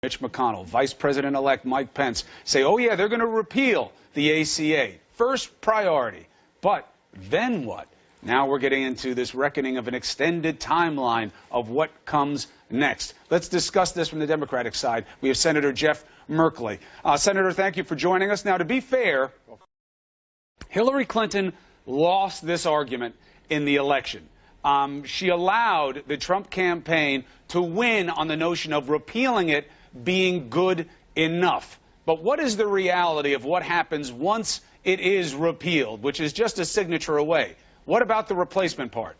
Mitch McConnell, Vice President-elect Mike Pence say, oh yeah, they're going to repeal the ACA. First priority. But then what? Now we're getting into this reckoning of an extended timeline of what comes next. Let's discuss this from the Democratic side. We have Senator Jeff Merkley. Senator, thank you for joining us. Now, to be fair, Hillary Clinton lost this argument in the election. She allowed the Trump campaign to win on the notion of repealing it being good enough. But what is the reality of what happens once it is repealed, which is just a signature away? What about the replacement part?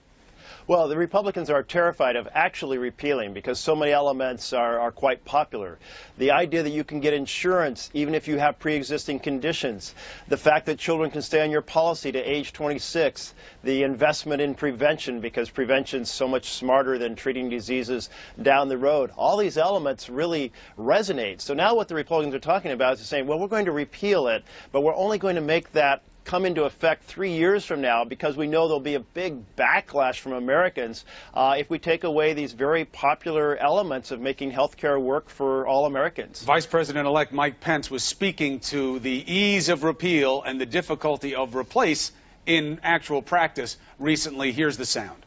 Well, the Republicans are terrified of actually repealing because so many elements are quite popular. The idea that you can get insurance even if you have pre-existing conditions, the fact that children can stay on your policy to age 26, the investment in prevention because prevention is so much smarter than treating diseases down the road. All these elements really resonate. So now what the Republicans are talking about is saying, well, we're going to repeal it, but we're only going to make that come into effect 3 years from now because we know there'll be a big backlash from Americans if we take away these very popular elements of making health care work for all Americans. Vice President-elect Mike Pence was speaking to the ease of repeal and the difficulty of replace in actual practice recently. Here's the sound.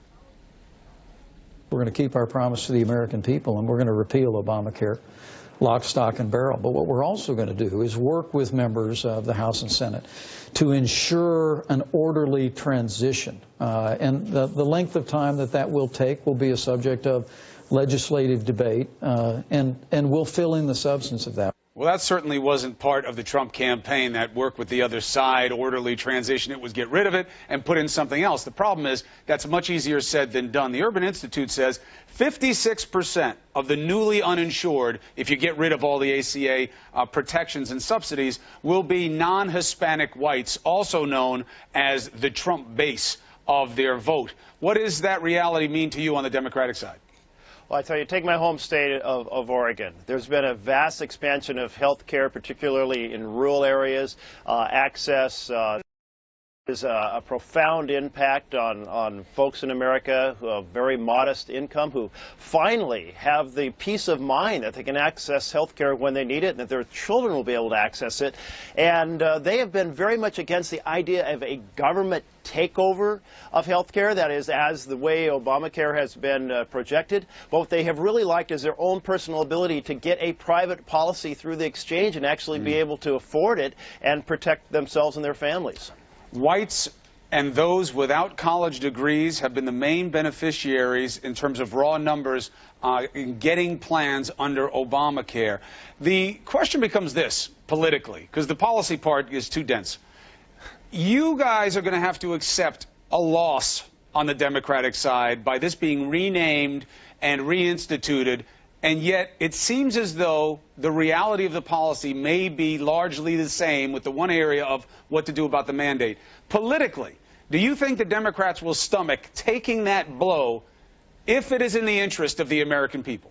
We're going to keep our promise to the American people, and we're going to repeal Obamacare, lock, stock, and barrel. But what we're also going to do is work with members of the House and Senate to ensure an orderly transition. And the length of time that will take will be a subject of legislative debate, and we'll fill in the substance of that. Well, that certainly wasn't part of the Trump campaign, that work with the other side, orderly transition. It was get rid of it and put in something else. The problem is that's much easier said than done. The Urban Institute says 56% of the newly uninsured, if you get rid of all the ACA protections and subsidies, will be non-Hispanic whites, also known as the Trump base of their vote. What does that reality mean to you on the Democratic side? Well, I tell you, take my home state of Oregon. There's been a vast expansion of health care, particularly in rural areas, access. There's a profound impact on folks in America who have very modest income who finally have the peace of mind that they can access health care when they need it and that their children will be able to access it. And they have been very much against the idea of a government takeover of health care, that is, as the way Obamacare has been projected. But what they have really liked is their own personal ability to get a private policy through the exchange and actually be able to afford it and protect themselves and their families. Whites and those without college degrees have been the main beneficiaries in terms of raw numbers in getting plans under Obamacare. The question becomes this, politically, because the policy part is too dense. You guys are going to have to accept a loss on the Democratic side by this being renamed and reinstituted. And yet it seems as though the reality of the policy may be largely the same, with the one area of what to do about the mandate. Politically, do you think the Democrats will stomach taking that blow if it is in the interest of the American people?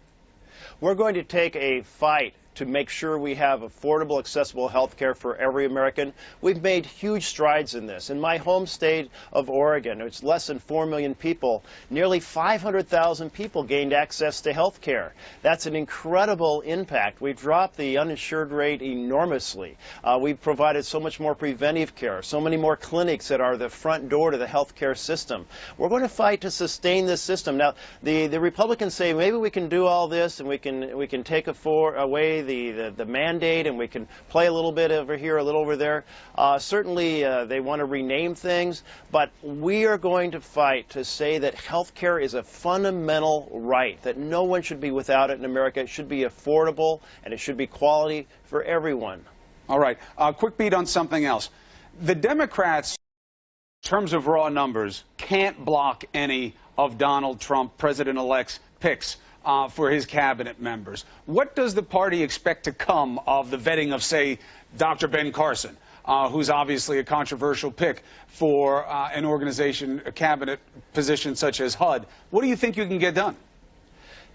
We're going to take a fight to make sure we have affordable, accessible health care for every American. We've made huge strides in this. In my home state of Oregon, it's less than 4 million people, nearly 500,000 people gained access to health care. That's an incredible impact. We've dropped the uninsured rate enormously. We've provided so much more preventive care, so many more clinics that are the front door to the health care system. We're going to fight to sustain this system. Now, the Republicans say maybe we can do all this and we can take away the mandate and we can play a little bit over here, a little over there. Certainly they want to rename things, but we are going to fight to say that health care is a fundamental right, that no one should be without it in America. It should be affordable and it should be quality for everyone. All right. Quick beat on something else. The Democrats, in terms of raw numbers, can't block any of Donald Trump, President-elect's picks for his cabinet members. What does the party expect to come of the vetting of, say, Dr. Ben Carson, who's obviously a controversial pick for an organization, a cabinet position such as HUD? What do you think you can get done?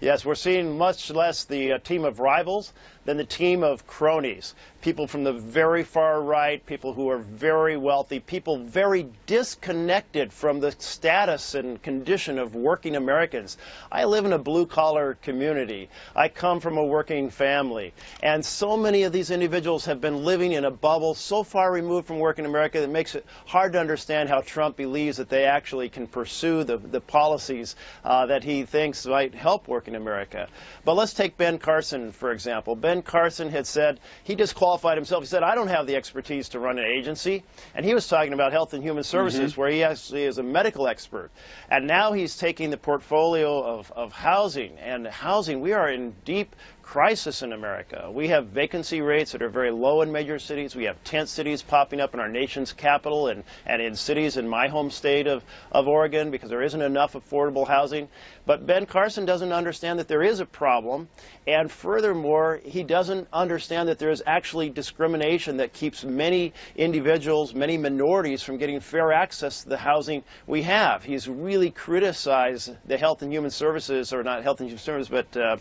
Yes, we're seeing much less the team of rivals than the team of cronies. People from the very far right, people who are very wealthy, people very disconnected from the status and condition of working Americans. I live in a blue-collar community. I come from a working family. And so many of these individuals have been living in a bubble so far removed from working America that makes it hard to understand how Trump believes that they actually can pursue the policies that he thinks might help working America. But let's take Ben Carson, for example. Ben Carson had said, he disqualified himself. He said, I don't have the expertise to run an agency. And he was talking about Health and Human Services, where he actually is a medical expert. And now he's taking the portfolio of housing. And housing, we are in deep crisis in America. We have vacancy rates that are very low in major cities. We have tent cities popping up in our nation's capital and in cities in my home state of Oregon because there isn't enough affordable housing. But Ben Carson doesn't understand that there is a problem, and furthermore, he doesn't understand that there is actually discrimination that keeps many individuals, many minorities from getting fair access to the housing we have. He's really criticized the Health and Human Services, or not Health and Human Services, but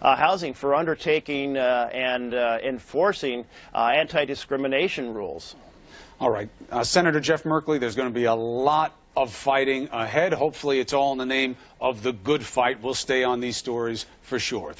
housing for undertaking and enforcing anti-discrimination rules. All right. Senator Jeff Merkley, there's going to be a lot of fighting ahead. Hopefully it's all in the name of the good fight. We'll stay on these stories for sure.